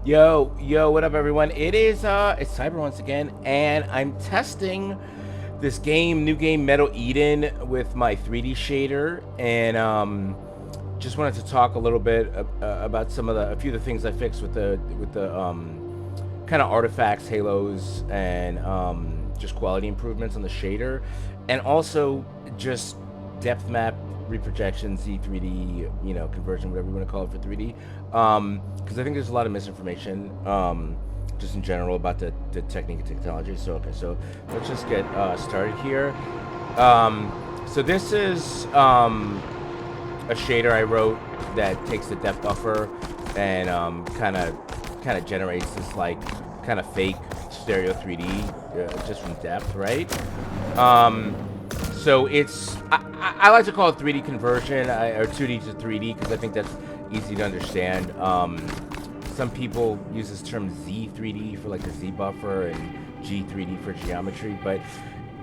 Yo, what up, everyone? It's Cyber once again, and I'm testing this new game, Metal Eden, with my 3D shader, and just wanted to talk a little bit about a few of the things I fixed with the kind of artifacts, halos, and just quality improvements on the shader, and also just depth map, reprojection, Z3D, conversion, whatever you want to call it for 3D. Because I think there's a lot of misinformation, just in general about the technique and technology. So let's just get started here. So this is a shader I wrote that takes the depth buffer and kind of generates this like kind of fake stereo 3D just from depth, right? So I like to call it 3D conversion or 2D to 3D because I think that's easy to understand. Some people use this term Z3D for like the Z buffer and G3D for geometry, but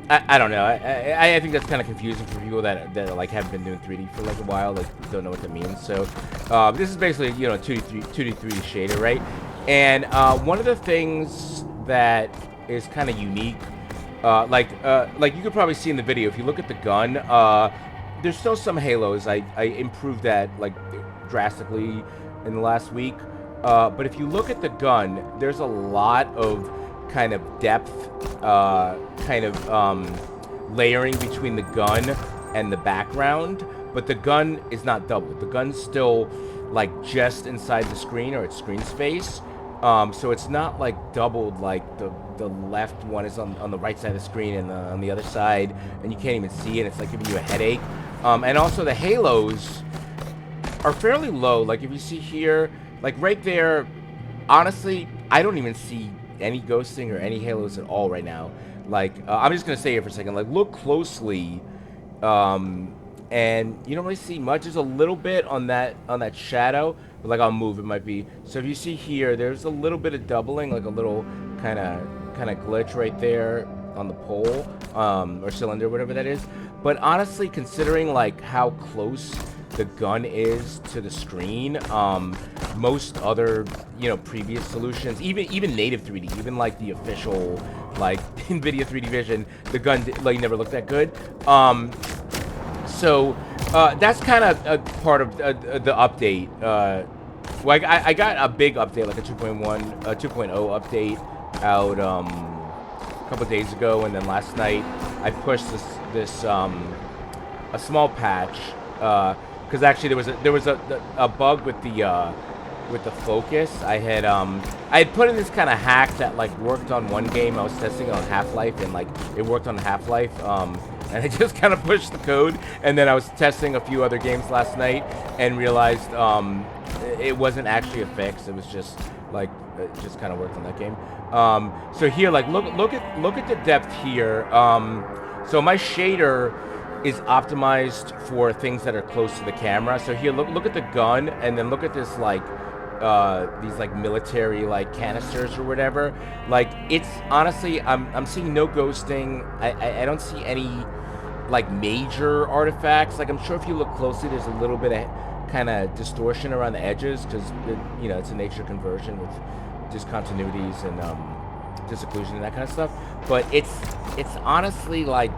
I don't know. I think that's kind of confusing for people that like haven't been doing 3D for like a while, like don't know what that means. So this is basically 2D 3D shader, right? And one of the things that is kind of unique, like you could probably see in the video, if you look at the gun, there's still some halos. I improved that like drastically in the last week. But if you look at the gun, there's a lot of kind of depth, layering between the gun and the background. But the gun is not doubled. The gun's still like just inside the screen or its screen space. So it's not like doubled, like the left one is on the right side of the screen and on the other side, and you can't even see it. It's like giving you a headache. And also the halos are fairly low. Like if you see here, like right there, honestly, I don't even see any ghosting or any halos at all right now. Like I'm just gonna stay here for a second. Like look closely, and you don't really see much. There's a little bit on that shadow, but like I'll move, it might be. So if you see here, there's a little bit of doubling, like a little kind of glitch right there on the pole, or cylinder, whatever that is. But honestly, considering like how close the gun is to the screen, most other previous solutions, even native 3D, even like the official like NVIDIA 3D Vision, the gun like never looked that good. So that's kind of a part of the update. Like I got a big update, like a 2.1, 2.0 update out a couple days ago, and then last night I pushed this a small patch, because actually there was a bug with the focus. I had put in this kind of hack that like worked on one game. I was testing it on Half-Life, and like it worked on Half-Life. And I just kind of pushed the code, and then I was testing a few other games last night and realized it wasn't actually a fix. It was just like it just kind of worked on that game. So here, like look at the depth here. So my shader is optimized for things that are close to the camera. So here, look at the gun, and then look at this like these like military like canisters or whatever. Like it's honestly, I'm seeing no ghosting. I don't see any like major artifacts. Like I'm sure if you look closely, there's a little bit of kind of distortion around the edges because it's a nature conversion with discontinuities and disocclusion and that kind of stuff. But it's honestly like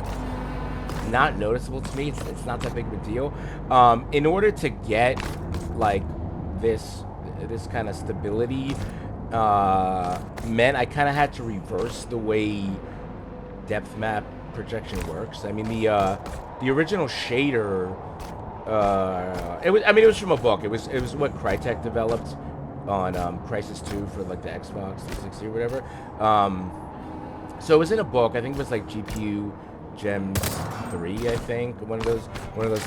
not noticeable to me. It's not that big of a deal. In order to get like this kind of stability, meant I kind of had to reverse the way depth map projection works. I mean the original shader, it was from a book. It was what Crytek developed on Crisis 2 for like the Xbox 360 or whatever. So it was in a book. I think it was like GPU Gems 3, I think, one of those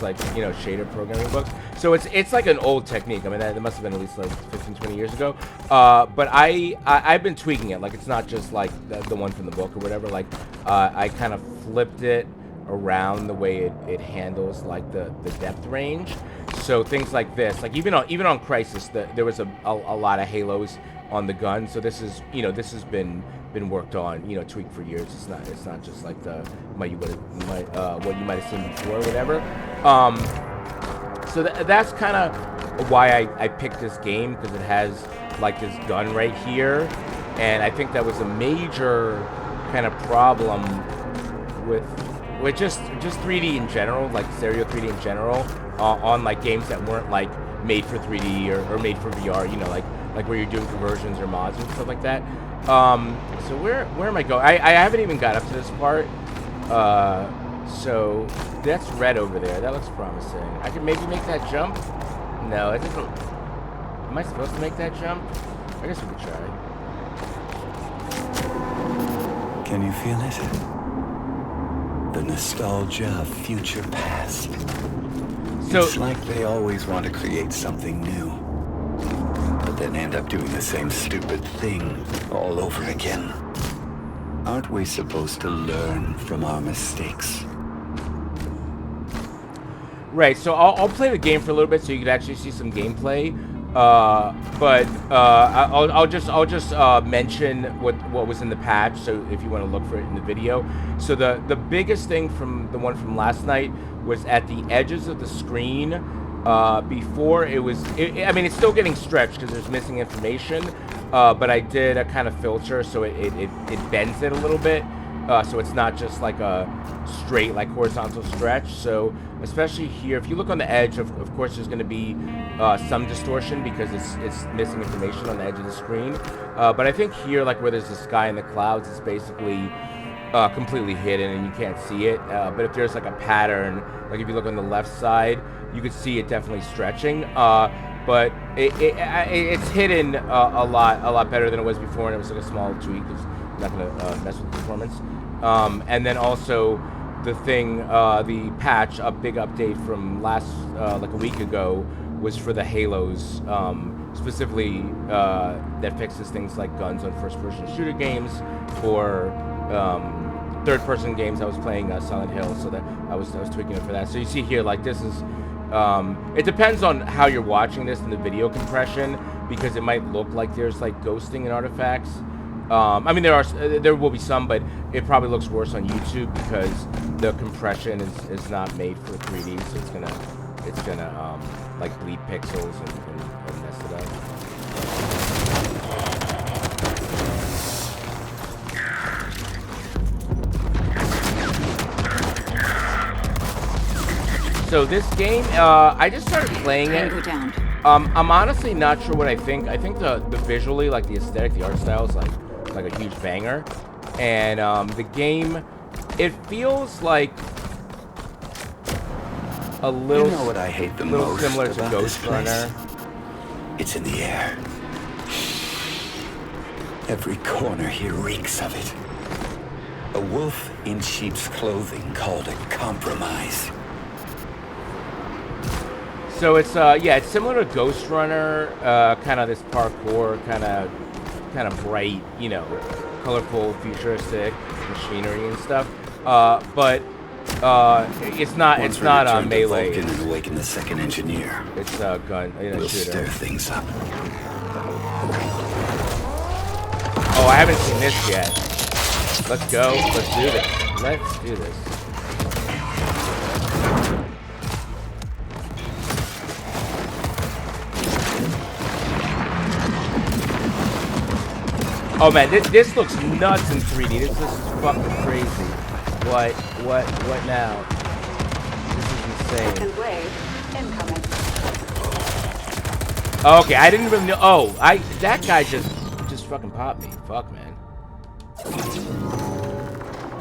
like shader programming books. So it's like an old technique. I mean that must have been at least like 15-20 years ago. But I've been tweaking it. Like it's not just like the one from the book or whatever. Like I kind of flipped it around the way it handles like the depth range. So things like this, like even on Crisis, there was a lot of halos on the gun. So this is this has been worked on, tweaked for years. It's not just like what you might have seen before or whatever. So that's kind of why I picked this game, because it has like this gun right here, and I think that was a major kind of problem with just 3D in general, like stereo 3D in general, on like games that weren't like made for 3D or made for VR, you know, like where you're doing conversions or mods and stuff like that. So where am I going? I haven't even got up to this part. So that's red over there. That looks promising. I could maybe make that jump. No, it doesn't. Am I supposed to make that jump? I guess we could try. Can you feel it? The nostalgia of future past. So, it's like they always want to create something new, but then end up doing the same stupid thing all over again. Aren't we supposed to learn from our mistakes? right, so I'll play the game for a little bit so you can actually see some gameplay. I'll just mention what was in the patch, so if you want to look for it in the video. So the biggest thing from the one from last night was at the edges of the screen. Before it was, I mean, it's still getting stretched because there's missing information, but I did a kind of filter so it bends it a little bit, so it's not just like a straight like horizontal stretch. So especially here, if you look on the edge, of course there's going to be some distortion because it's missing information on the edge of the screen, but I think here, like where there's the sky and the clouds, it's basically completely hidden and you can't see it, but if there's like a pattern, like if you look on the left side, you could see it definitely stretching, but it's hidden a lot better than it was before, and it was like a small tweak. It's not going to mess with performance. And then also the thing, the patch, a big update from last like a week ago, was for the Halos, specifically that fixes things like guns on first-person shooter games or third-person games. I was playing Silent Hill, so that I was tweaking it for that. So you see here, like this is. It depends on how you're watching this in the video compression, because it might look like there's like ghosting and artifacts. I mean, there will be some, but it probably looks worse on YouTube because the compression is not made for 3D, so it's gonna like bleed pixels and mess it up. So this game, I just started playing it. I'm honestly not sure what I think. I think the visually, like the aesthetic, the art style is like a huge banger, and the game, it feels like a little. You know what I hate the most similar to about Ghost this place? Runner. It's in the air. Every corner here reeks of it. A wolf in sheep's clothing called it compromise. So it's yeah, it's similar to Ghost Runner, kind of this parkour, kind of bright, you know, colorful, futuristic machinery and stuff. But it's not melee. Vulcan and awaken the second engineer. It's a gun. We'll shooter. stir things up. Oh, I haven't seen this yet. Let's go. Let's do this. Let's do this. Oh man, this looks nuts in 3D. This is fucking crazy. What now? This is insane. Second wave incoming. Okay, I didn't even know. Oh, that guy just fucking popped me. Fuck, man.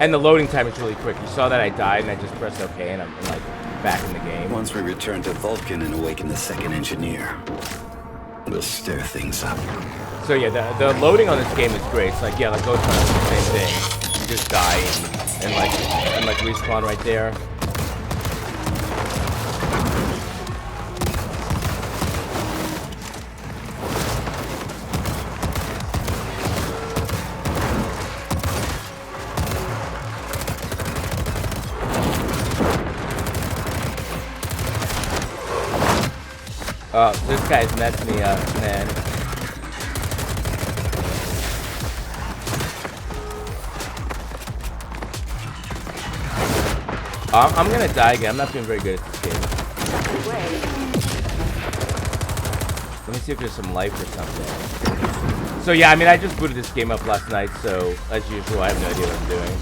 And the loading time is really quick. You saw that I died and I just pressed OK and I'm like back in the game. Once we return to Vulcan and awaken the second engineer, we'll stir things up. So yeah, the loading on this game is great. It's like, yeah, like Ghost Runner, the same thing. You just die and like respawn right there. Oh, this guy's messed me up, man. I'm gonna die again. I'm not doing very good at this game. Second wave. Let me see if there's some life or something. So yeah, I mean, I just booted this game up last night, so as usual, I have no idea what I'm doing.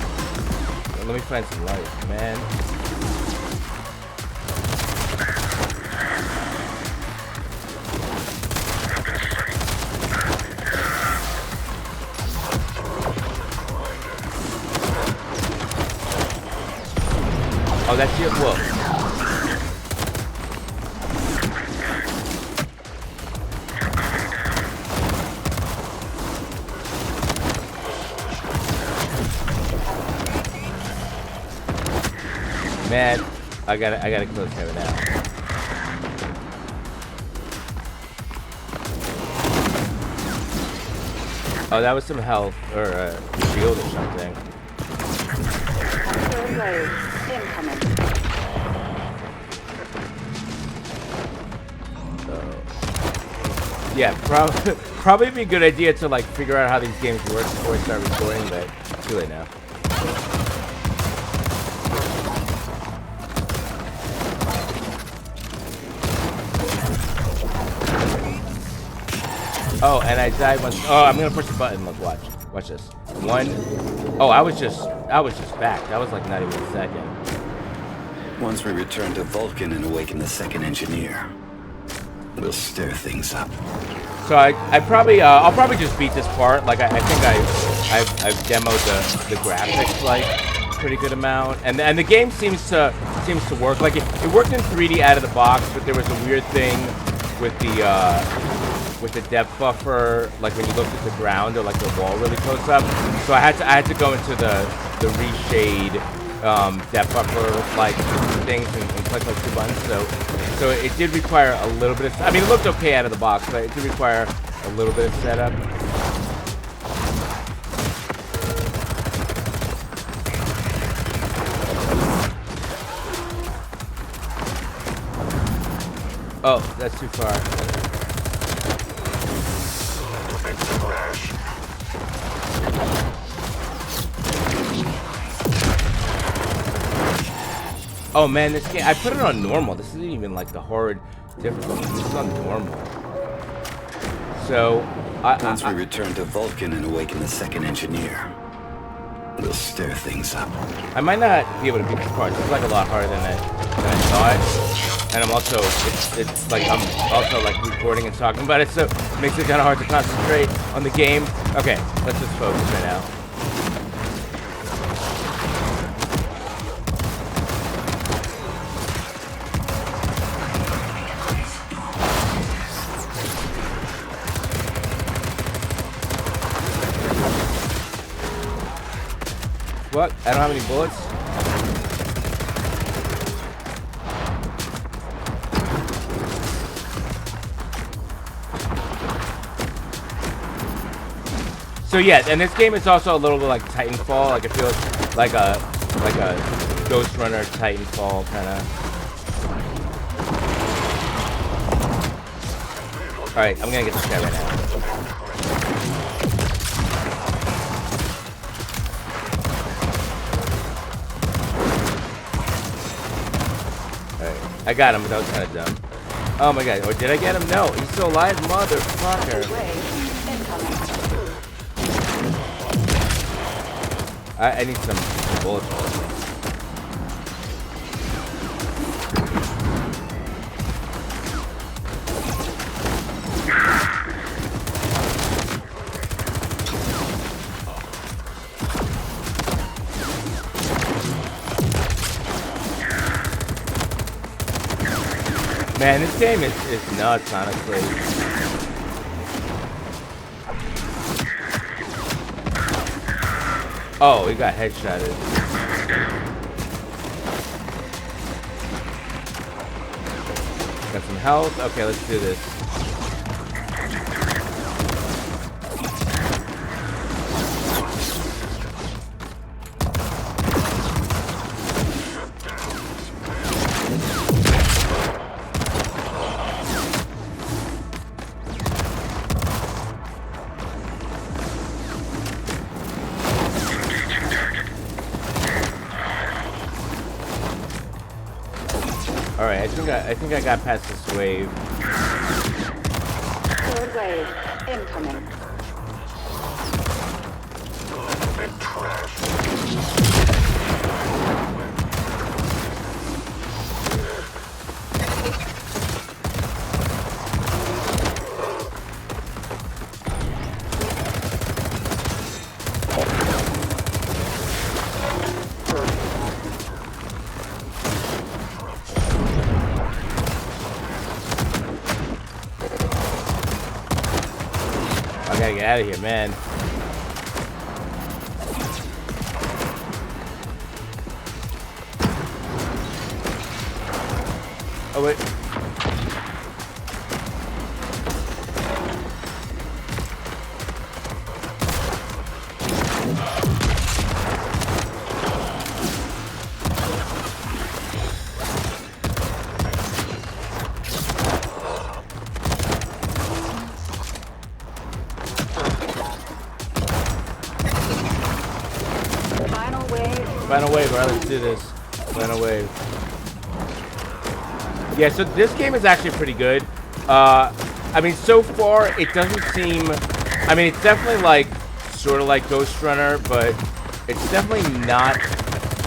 Well, let me find some life, man. Oh, that's it. Whoa. Man, I gotta close him now. Oh, that was some health or a shield or something. Third wave incoming. Yeah, probably be a good idea to like figure out how these games work before I start recording, but it's too late now. Oh, and I died once. Oh, I'm gonna push the button. Look, watch this. One. Oh, I was just back. That was like not even a second. Once we return to Vulcan and awaken the second engineer, we'll stir things up. So I'll probably just beat this part. Like I think I've demoed the graphics like pretty good amount, and the game seems to work. Like it worked in 3D out of the box, but there was a weird thing with the depth buffer, like when you looked at the ground or like the wall really close up. So I had to go into the reshade depth buffer like things and click like 2 buttons. So it did require a little bit of, I mean, it looked okay out of the box, but it did require a little bit of setup. Oh, that's too far. Oh man, this game, I put it on normal. This isn't even like the hard difficulty. This is on normal. So, once we return to Vulcan and awaken the second engineer, we'll stir things up. I might not be able to beat this part. It's like a lot harder than I thought. And I'm also, it's like, I'm also like recording and talking about it, so it makes it kind of hard to concentrate on the game. Okay, let's just focus right now. What? I don't have any bullets? So yeah, and this game is also a little bit like Titanfall. Like it feels like a Ghost Runner Titanfall kind of. All right, I'm gonna get this guy right now. I got him, but that was kind of dumb. Oh my god, or did I get him? No, he's still alive, motherfucker. I need some bullets. Man, this game is nuts, honestly. Oh, he got headshotted. Got some health. Okay, let's do this. Alright, I think I got past this wave. wave incoming. I gotta get out of here, man. Oh, wait. Final wave, alright, let's do this. Final wave. Yeah, so this game is actually pretty good. I mean, so far, it doesn't seem... I mean, it's definitely like, sort of like Ghost Runner, but it's definitely not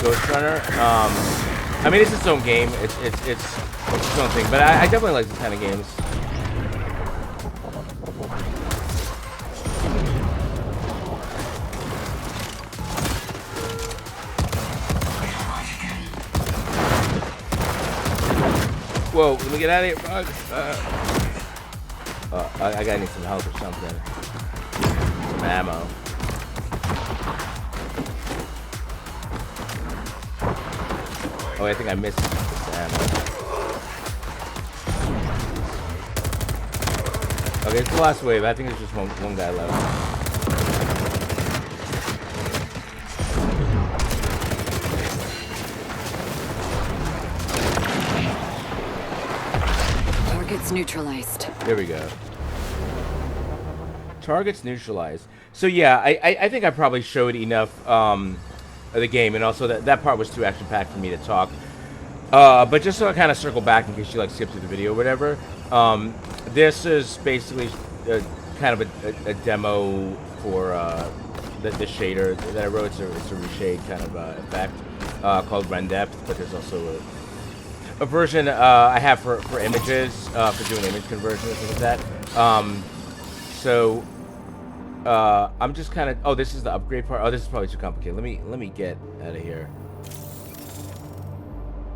Ghost Runner. I mean, it's its own game. It's its own thing, but I definitely like this kind of games. Whoa, let me get out of here, bug. I gotta need some help or something. Some ammo. Oh, I think I missed this ammo. Okay, it's the last wave. I think there's just one guy left. Targets neutralized. There we go. Targets neutralized. So yeah, I think I probably showed enough of the game, and also that part was too action-packed for me to talk. But just so I kind of circle back in case you like skip through the video or whatever, this is basically kind of a demo for the shader that I wrote. It's a reshade kind of effect called Rendepth, but there's also a version I have for images, for doing image conversion and things like that. So I'm just kind of... Oh, this is the upgrade part. Oh, this is probably too complicated. Let me get out of here.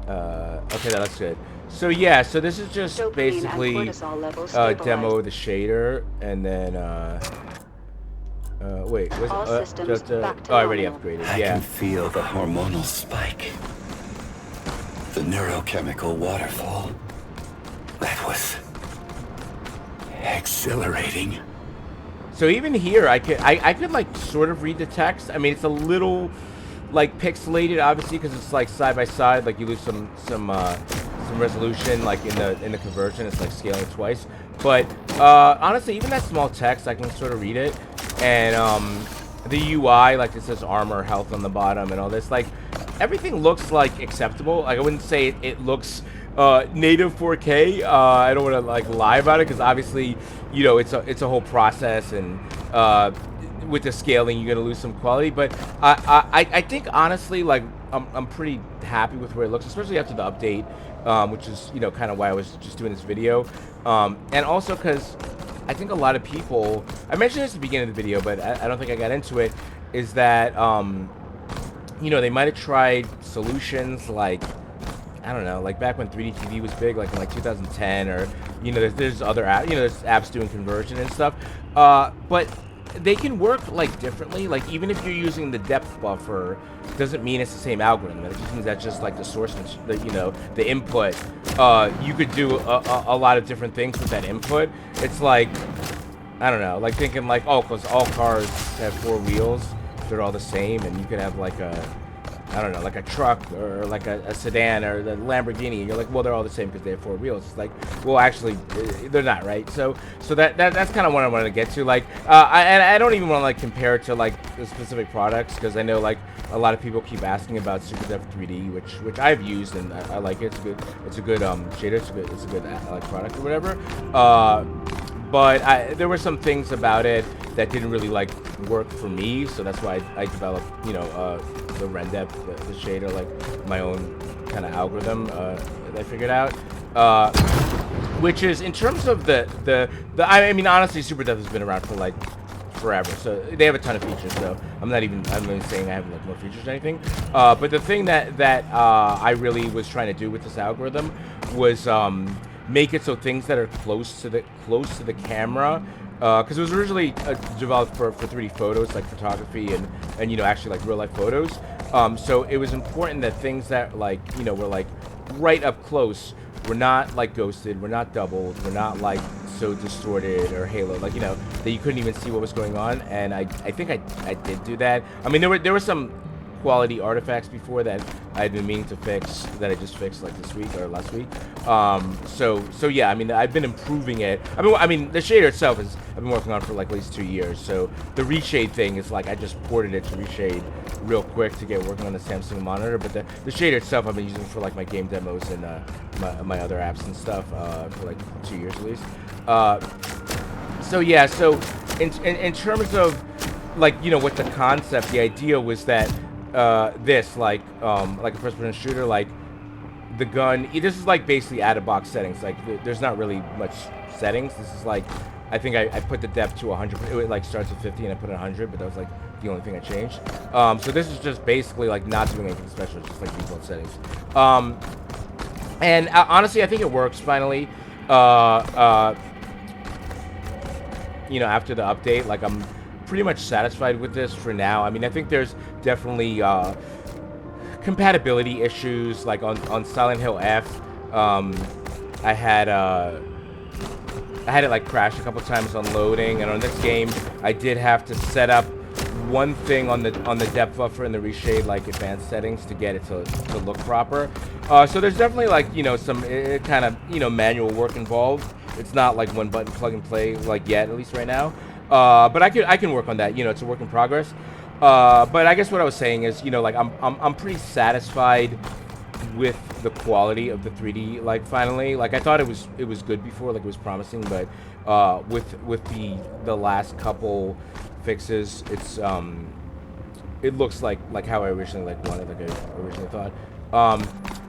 Okay, that looks good. So yeah, so this is just basically demo of the shader, and then wait, was it? Oh, I already upgraded. I Yeah. can feel the hormonal spike. The neurochemical waterfall. That was exhilarating. So even here, I could like sort of read the text. I mean, it's a little like pixelated, obviously, because it's like side by side. Like you lose some resolution, like in the conversion. It's like scaling twice. But honestly, even that small text, I can sort of read it. And the UI, like it says armor, health on the bottom, and all this, like everything looks like acceptable. Like I wouldn't say it looks native 4K. I don't want to like lie about it, because obviously, you know, it's a whole process, and with the scaling, you're gonna lose some quality. But I think honestly, like I'm pretty happy with where it looks, especially after the update, which is, you know, kind of why I was just doing this video, and also because I think a lot of people, I mentioned this at the beginning of the video, but I don't think I got into it, is that you know, they might have tried solutions like, I don't know, like back when 3D TV was big, like in like 2010, or, you know, there's other apps, you know, there's apps doing conversion and stuff, but they can work like differently. Like even if you're using the depth buffer, doesn't mean it's the same algorithm. It just means that's just like the source, you know, the input. You could do a lot of different things with that input. It's like, I don't know, like thinking like, oh, because all cars have 4 wheels, they're all the same, and you could have like a, I don't know, like a truck or like a sedan or the Lamborghini, and you're like, well, they're all the same because they have 4 wheels. It's like, well, actually, they're not, right? So that's kind of what I wanted to get to. Like, I don't even want to like compare it to like the specific products, because I know like a lot of people keep asking about Rendepth 3D, which I've used, and I like it. It's a good shader. It's a good like product or whatever. but there were some things about it that didn't really like work for me, so that's why I developed, you know, the Rendepth, the shader, like my own kind of algorithm that I figured out. Which is, in terms of I mean, honestly, SuperDepth has been around for like forever, so they have a ton of features. So I'm not even saying I have like more features or anything. But the thing that I really was trying to do with this algorithm was make it so things that are close to the camera, because it was originally developed for 3D photos, like photography and you know, actually like real life photos. So it was important that things that, like, you know, were like right up close, we're not like ghosted, we're not doubled, we're not like so distorted or halo, like, you know, that you couldn't even see what was going on. And I think I did do that. I mean, there were some quality artifacts before that I'd been meaning to fix that I just fixed like this week or last week. So yeah, I mean, I've been improving it. I mean, the shader itself I've been working on for like at least 2 years. So the Reshade thing is like, I just ported it to Reshade real quick to get working on the Samsung monitor. But the shader itself I've been using for like my game demos and my other apps and stuff for like 2 years at least. So yeah, so in terms of like, you know, what the concept, the idea was that this like a first-person shooter, like the gun, this is like basically out-of-box settings. Like there's not really much settings. This is like, I think I put the depth to 100. It like starts at 50 and I put it 100, but that was like the only thing I changed. So this is just basically like not doing anything special, it's just like default settings. And honestly, I think it works finally. You know, after the update, like I'm pretty much satisfied with this for now. I mean, I think there's definitely compatibility issues, like on Silent Hill F. I had it like crash a couple times on loading, and on this game I did have to set up one thing on the depth buffer in the Reshade like advanced settings to get it to look proper. So there's definitely like, you know, some kind of, you know, manual work involved. It's not like one button plug and play like yet, at least right now. But I can work on that. You know, it's a work in progress. But I guess what I was saying is, you know, like I'm pretty satisfied with the quality of the 3D. Like finally, like I thought it was good before, like it was promising, but with the last couple fixes, it's it looks like how I originally like wanted, like I originally thought.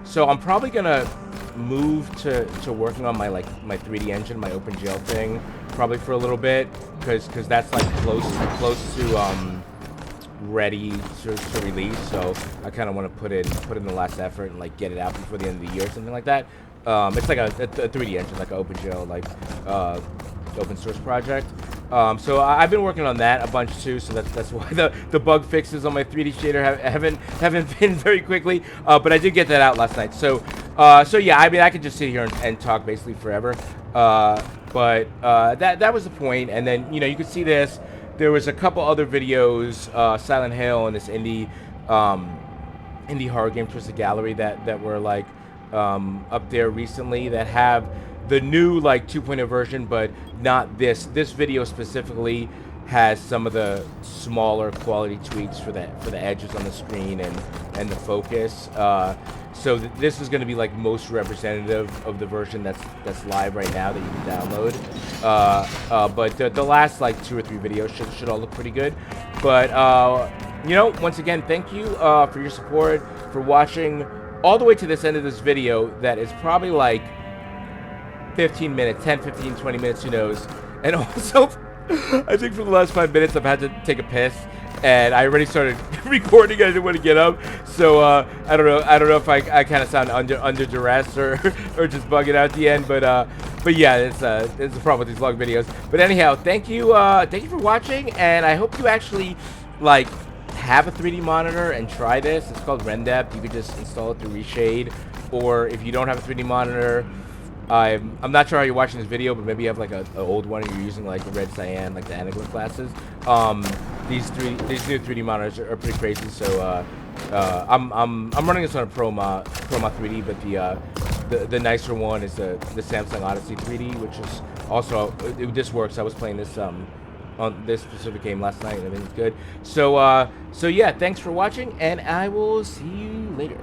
So I'm probably gonna move to working on my 3D engine, my OpenGL thing, probably for a little bit, because that's like close to ready to release. So I kind of want to put in the last effort and like get it out before the end of the year or something like that. It's like a 3D engine, like an OpenGL, like open source project. So I've been working on that a bunch too, so that's why the bug fixes on my 3D shader haven't been very quickly, but I did get that out last night. So yeah, I mean, I could just sit here and talk basically forever, but that was the point. And then, you know, you could see this. There was a couple other videos, Silent Hill and this indie horror game Twisted Gallery that were like up there recently that have the new like 2.0 version, but not this. This video specifically has some of the smaller quality tweaks for the edges on the screen and the focus. So this is going to be like most representative of the version that's live right now that you can download. But the last like 2 or 3 videos should all look pretty good. But you know, once again, thank you for your support, for watching all the way to this end of this video that is probably like 15 minutes, 10, 15, 20 minutes, who knows. And also, I think for the last 5 minutes I've had to take a piss, and I already started recording. I didn't want to get up, so I don't know if I kind of sound under duress or just bugging out at the end, but yeah, it's the problem with these long videos. But anyhow, thank you for watching, and I hope you actually like have a 3D monitor and try this. It's called Rendepth. You could just install it through Reshade, or if you don't have a 3D monitor, I'm not sure how you're watching this video, but maybe you have like an old one and you're using like the red cyan, like the anaglyph glasses. These new 3D monitors are pretty crazy. So I'm running this on a Proma 3D, but the nicer one is the Samsung Odyssey 3D, which is also this works. I was playing this on this specific game last night, and I think it's good. So yeah, thanks for watching, and I will see you later.